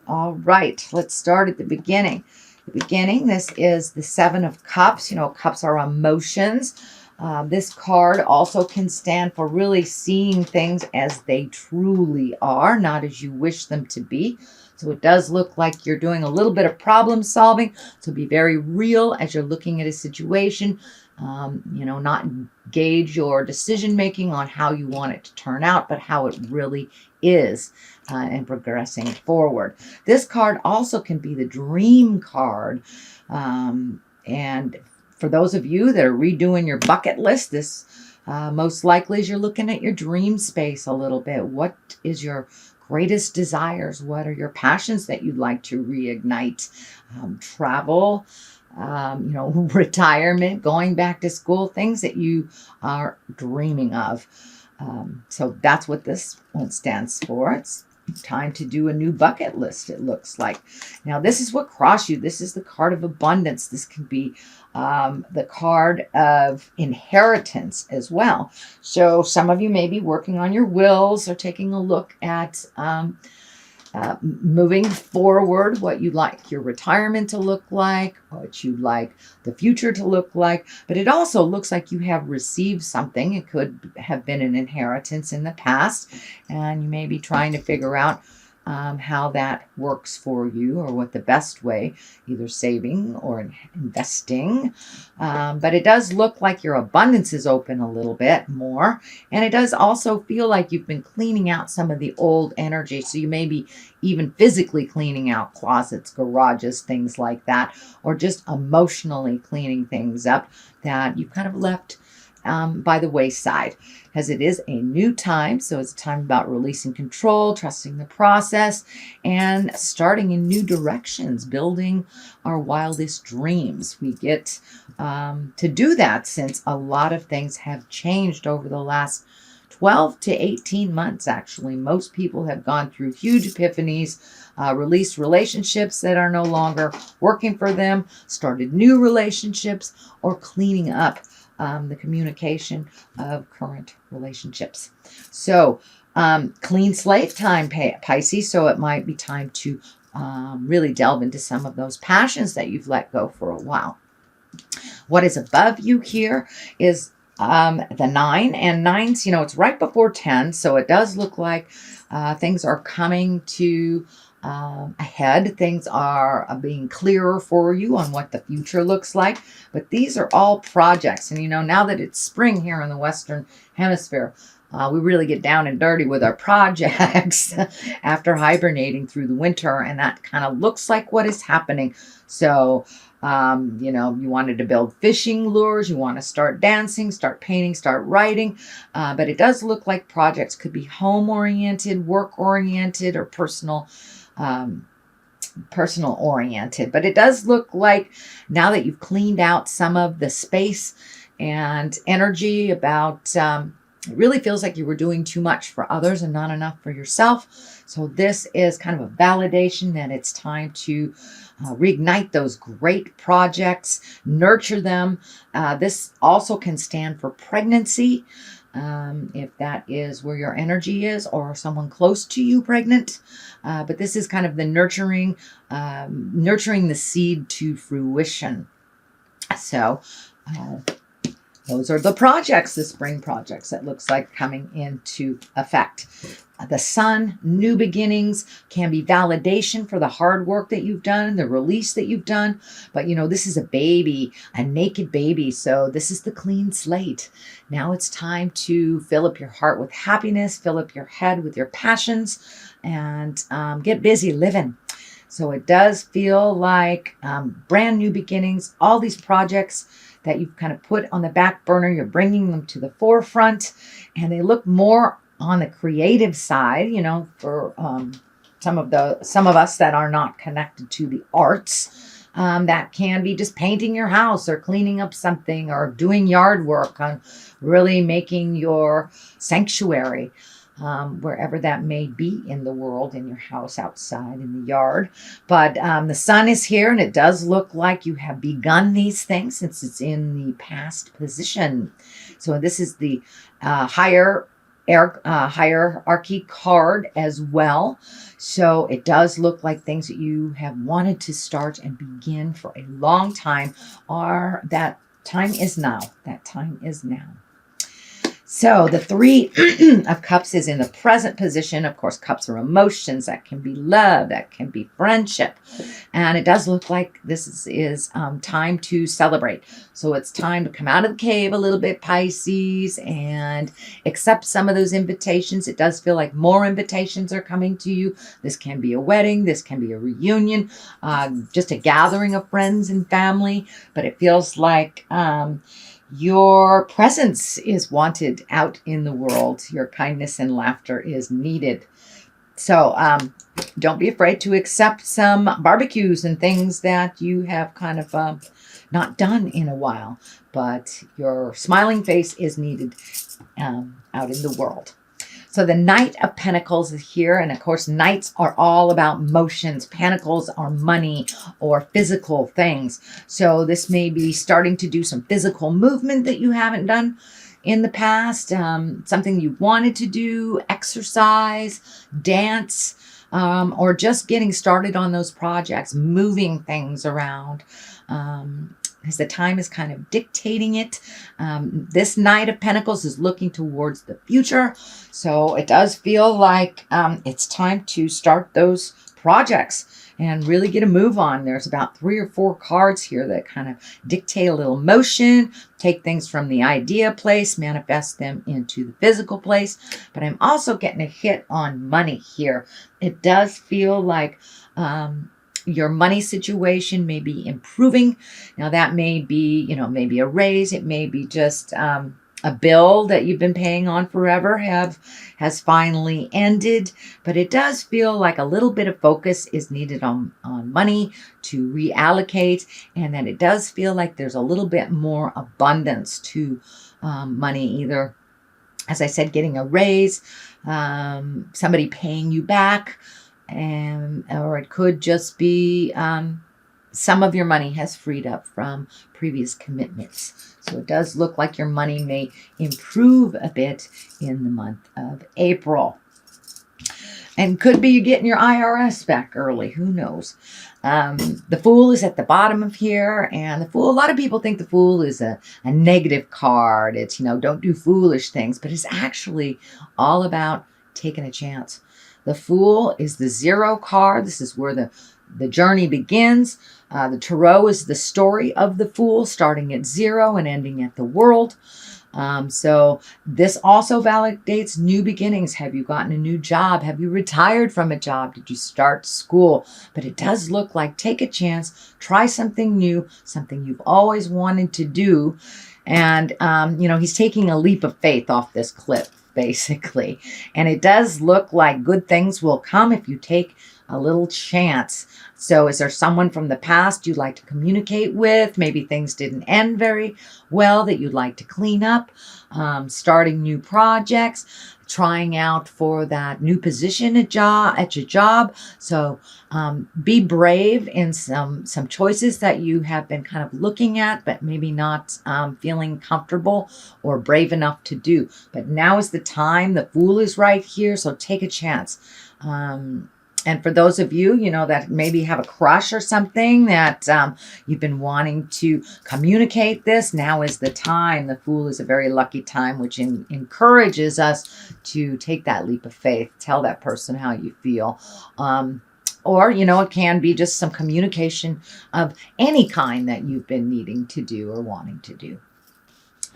All right, let's start at the beginning. This is the Seven of Cups. You know, cups are emotions. This card also can stand for really seeing things as they truly are, not as you wish them to be. So it does look like you're doing a little bit of problem solving. So be very real as you're looking at a situation. Not gauge your decision making on how you want it to turn out, but how it really is, and progressing forward. This card also can be the dream card. And for those of you that are redoing your bucket list, this most likely is you're looking at your dream space a little bit. What is your greatest desires? What are your passions that you'd like to reignite? Travel, retirement, going back to school, things that you are dreaming of. So that's what this one stands for. It's time to do a new bucket list, it looks like. Now, this is what crossed you. This is the card of abundance. This can be the card of inheritance as well. So some of you may be working on your wills or taking a look at moving forward, what you'd like your retirement to look like, what you'd like the future to look like. But it also looks like you have received something. It could have been an inheritance in the past, and you may be trying to figure out how that works for you, or what the best way, either saving or investing. But it does look like your abundance is open a little bit more. And it does also feel like you've been cleaning out some of the old energy. So you may be even physically cleaning out closets, garages, things like that, or just emotionally cleaning things up that you kind of left by the wayside, as it is a new time. So it's a time about releasing control, trusting the process, and starting in new directions, building our wildest dreams. We get to do that since a lot of things have changed over the last 12 to 18 months, actually. Most people have gone through huge epiphanies, released relationships that are no longer working for them, started new relationships, or cleaning up the communication of current relationships. So clean slate time, Pisces. So it might be time to really delve into some of those passions that you've let go for a while. What is above you here is the 9, and 9's, it's right before 10. So it does look like things are coming to ahead. Things are being clearer for you on what the future looks like. But these are all projects. And, now that it's spring here in the Western Hemisphere, we really get down and dirty with our projects after hibernating through the winter. And that kind of looks like what is happening. So, you wanted to build fishing lures, you want to start dancing, start painting, start writing. But it does look like projects could be home-oriented, work-oriented, or personal oriented. But it does look like now that you've cleaned out some of the space and energy about it really feels like you were doing too much for others and not enough for yourself. So this is kind of a validation that it's time to reignite those great projects, nurture them. This also can stand for pregnancy, if that is where your energy is, or someone close to you pregnant. But this is kind of the nurturing the seed to fruition. So those are the projects, the spring projects that looks like coming into effect. The sun, new beginnings, can be validation for the hard work that you've done, the release that you've done. But, this is a baby, a naked baby. So this is the clean slate. Now it's time to fill up your heart with happiness, fill up your head with your passions, and get busy living. So it does feel like brand new beginnings, all these projects that you've kind of put on the back burner, you're bringing them to the forefront, and they look more on the creative side, for some of us that are not connected to the arts. That can be just painting your house or cleaning up something or doing yard work on really making your sanctuary, wherever that may be in the world, in your house, outside, in the yard. But the sun is here, and it does look like you have begun these things since it's in the past position. So this is the higher hierarchy card as well. So it does look like things that you have wanted to start and begin for a long time, are that time is now. That time is now. So the Three of Cups is in the present position. Of course, cups are emotions. That can be love. That can be friendship. And it does look like this is time to celebrate. So it's time to come out of the cave a little bit, Pisces, and accept some of those invitations. It does feel like more invitations are coming to you. This can be a wedding. This can be a reunion, just a gathering of friends and family. But it feels like your presence is wanted out in the world. Your kindness and laughter is needed. So don't be afraid to accept some barbecues and things that you have kind of not done in a while. But your smiling face is needed out in the world. So the Knight of Pentacles is here. And of course, knights are all about motions. Pentacles are money or physical things. So this may be starting to do some physical movement that you haven't done in the past. Something you wanted to do, exercise, dance, or just getting started on those projects, moving things around. Because the time is kind of dictating it. This Knight of Pentacles is looking towards the future. So it does feel like it's time to start those projects and really get a move on. There's about 3 or 4 cards here that kind of dictate a little motion, take things from the idea place, manifest them into the physical place. But I'm also getting a hit on money here. It does feel like your money situation may be improving. Now that may be, maybe a raise. It may be just a bill that you've been paying on forever has finally ended. But it does feel like a little bit of focus is needed on money to reallocate. And that it does feel like there's a little bit more abundance to money, either, as I said, getting a raise, somebody paying you back, or it could just be some of your money has freed up from previous commitments. So it does look like your money may improve a bit in the month of April. And could be you getting your IRS back early. Who knows? The Fool is at the bottom of here. And the Fool, a lot of people think the Fool is a negative card. It's, don't do foolish things. But it's actually all about taking a chance. The Fool is the 0 card. This is where the journey begins. The Tarot is the story of the Fool, starting at 0 and ending at the world. So this also validates new beginnings. Have you gotten a new job? Have you retired from a job? Did you start school? But it does look like take a chance, try something new, something you've always wanted to do. And, he's taking a leap of faith off this cliff, basically. And it does look like good things will come if you take a little chance. So is there someone from the past you'd like to communicate with? Maybe things didn't end very well that you'd like to clean up, starting new projects, trying out for that new position at your job. So be brave in some choices that you have been kind of looking at, but maybe not feeling comfortable or brave enough to do. But now is the time. The Fool is right here, so take a chance. And for those of you, that maybe have a crush or something that you've been wanting to communicate this, now is the time. The Fool is a very lucky time, which encourages us to take that leap of faith. Tell that person how you feel. Or, it can be just some communication of any kind that you've been needing to do or wanting to do.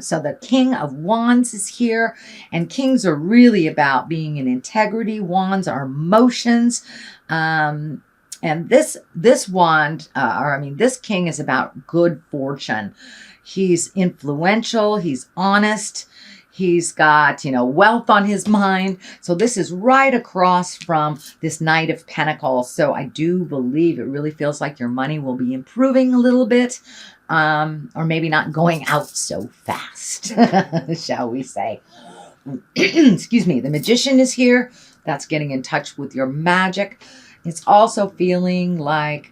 So the King of Wands is here, and kings are really about being in integrity. Wands are emotions. And this wand, this king is about good fortune. He's influential. He's honest. He's got, wealth on his mind. So this is right across from this Knight of Pentacles. So I do believe it really feels like your money will be improving a little bit. Or maybe not going out so fast, shall we say. Excuse me. The Magician is here. That's getting in touch with your magic. It's also feeling like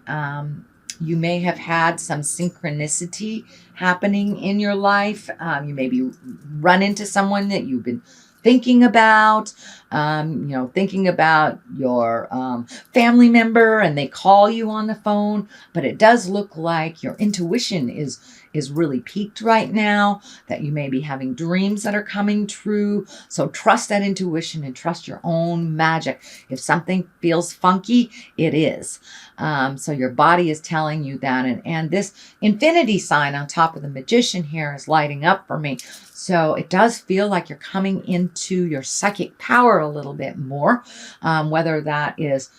you may have had some synchronicity happening in your life. You maybe run into someone that you've been thinking about, thinking about your family member and they call you on the phone, but it does look like your intuition is really peaked right now, that you may be having dreams that are coming true. So trust that intuition and trust your own magic. If something feels funky, it is. So your body is telling you that. And this infinity sign on top of the magician here is lighting up for me. So it does feel like you're coming into your psychic power a little bit more, whether that is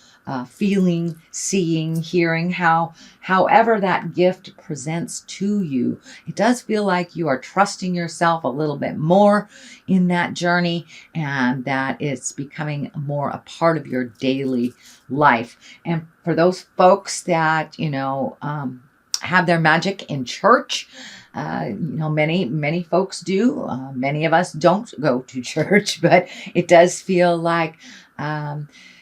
feeling, seeing, hearing, however that gift presents to you. It does feel like you are trusting yourself a little bit more in that journey, and that it's becoming more a part of your daily life. And for those folks that, have their magic in church, many folks do. Many of us don't go to church, but it does feel like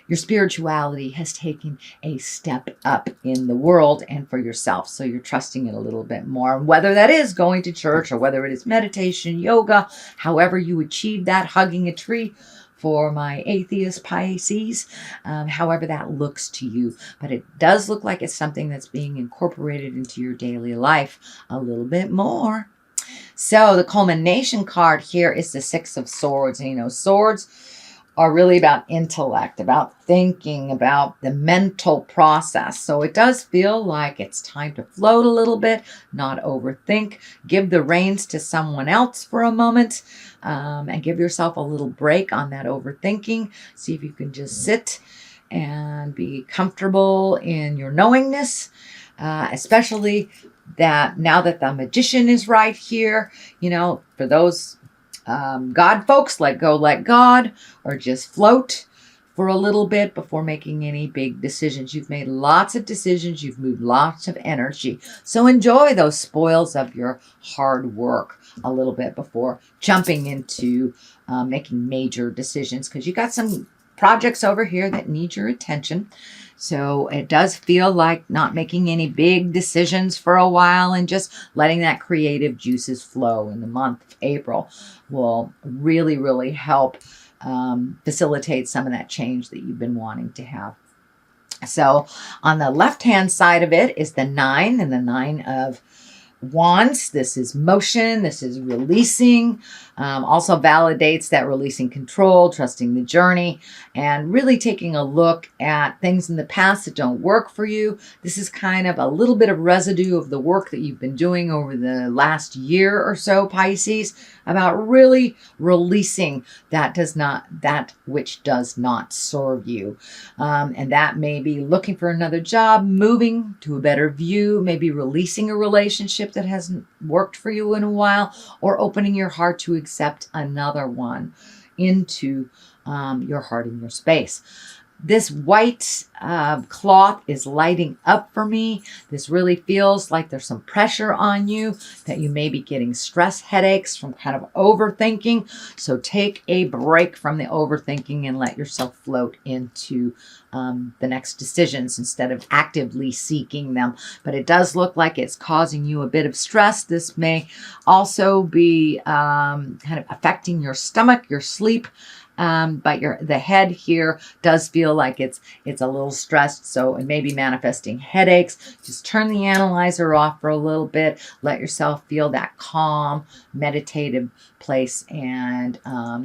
your spirituality has taken a step up in the world and for yourself. So you're trusting it a little bit more. Whether that is going to church or whether it is meditation, yoga, however you achieve that, hugging a tree for my atheist Pisces, however that looks to you. But it does look like it's something that's being incorporated into your daily life a little bit more. So the culmination card here is the Six of Swords. And swords are really about intellect, about thinking, about the mental process. So it does feel like it's time to float a little bit, not overthink, give the reins to someone else for a moment, and give yourself a little break on that overthinking. See if you can just sit and be comfortable in your knowingness, especially that now that the magician is right here, for those God folks, let go, let God, or just float for a little bit before making any big decisions. You've made lots of decisions. You've moved lots of energy. So enjoy those spoils of your hard work a little bit before jumping into making major decisions, because you got some projects over here that need your attention. So it does feel like not making any big decisions for a while and just letting that creative juices flow in the month of April will really, really help facilitate some of that change that you've been wanting to have. So on the left-hand side of it is the 9 and the 9 of Wands. This is motion. This is releasing. Also validates that releasing control, trusting the journey, and really taking a look at things in the past that don't work for you. This is kind of a little bit of residue of the work that you've been doing over the last year or so, Pisces, about really releasing that which does not serve you. And that may be looking for another job, moving to a better view, maybe releasing a relationship that hasn't worked for you in a while, or opening your heart to accept another one into your heart and your space. This white cloth is lighting up for me. This really feels like there's some pressure on you, that you may be getting stress headaches from kind of overthinking. So take a break from the overthinking and let yourself float into the next decisions instead of actively seeking them. But it does look like it's causing you a bit of stress. This may also be kind of affecting your stomach, your sleep. But the head here does feel like it's a little stressed, so it may be manifesting headaches. Just turn the analyzer off for a little bit. Let yourself feel that calm, meditative place and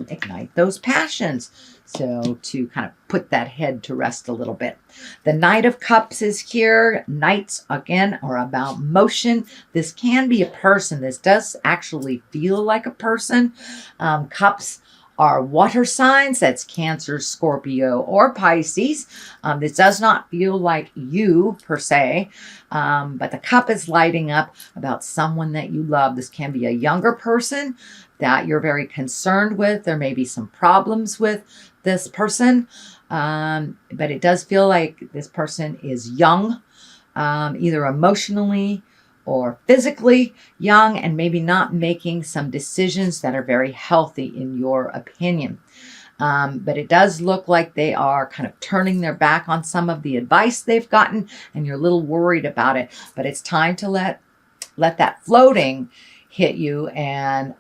ignite those passions. So to kind of put that head to rest a little bit. The Knight of Cups is here. Knights, again, are about motion. This can be a person. This does actually feel like a person. Cups are water signs. That's Cancer, Scorpio, or Pisces. This does not feel like you per se, but the cup is lighting up about someone that you love. This can be a younger person that you're very concerned with. There may be some problems with this person, but it does feel like this person is young, either emotionally or physically young, and maybe not making some decisions that are very healthy in your opinion. But it does look like they are kind of turning their back on some of the advice they've gotten, and you're a little worried about it. But it's time to let that floating hit you and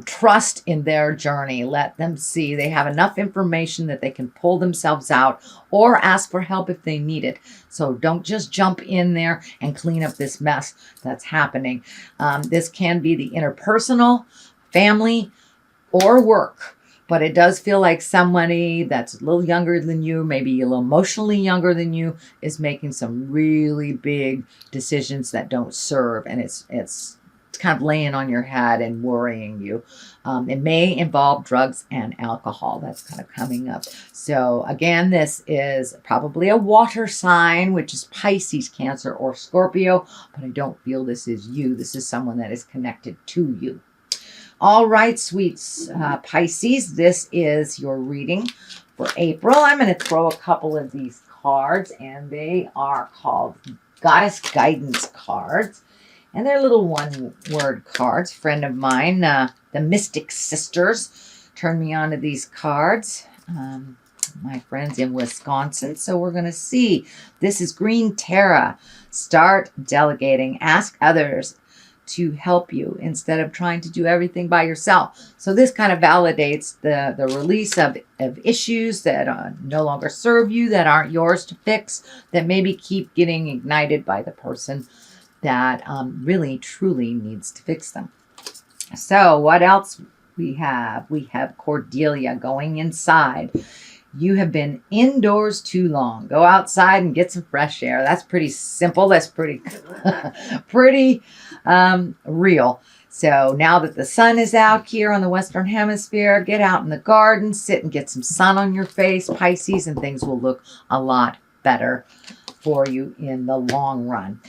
Trust in their journey. Let them see they have enough information that they can pull themselves out or ask for help if they need it. So don't just jump in there and clean up this mess that's happening. This can be the interpersonal, family, or work. But it does feel like somebody that's a little younger than you, maybe a little emotionally younger than you, is making some really big decisions that don't serve. And it's kind of laying on your head and worrying you. It may involve drugs and alcohol. That's kind of coming up. So again, this is probably a water sign, which is Pisces, Cancer, or Scorpio. But I don't feel this is you. This is someone that is connected to you. All right, sweets Pisces, this is your reading for April. I'm going to throw a couple of these cards, and they are called Goddess Guidance cards. And they're little one-word cards. A friend of mine, the Mystic Sisters, turned me on to these cards. My friends in Wisconsin. So we're going to see. This is Green Terra. Start delegating. Ask others to help you instead of trying to do everything by yourself. So this kind of validates the release of issues that no longer serve you, that aren't yours to fix, that maybe keep getting ignited by the person that really truly needs to fix them. So what else we have? We have Cordelia going inside. You have been indoors too long. Go outside and get some fresh air. That's pretty simple. That's pretty pretty real. So now that the sun is out here on the Western Hemisphere, get out in the garden, sit and get some sun on your face, Pisces, and things will look a lot better for you in the long run.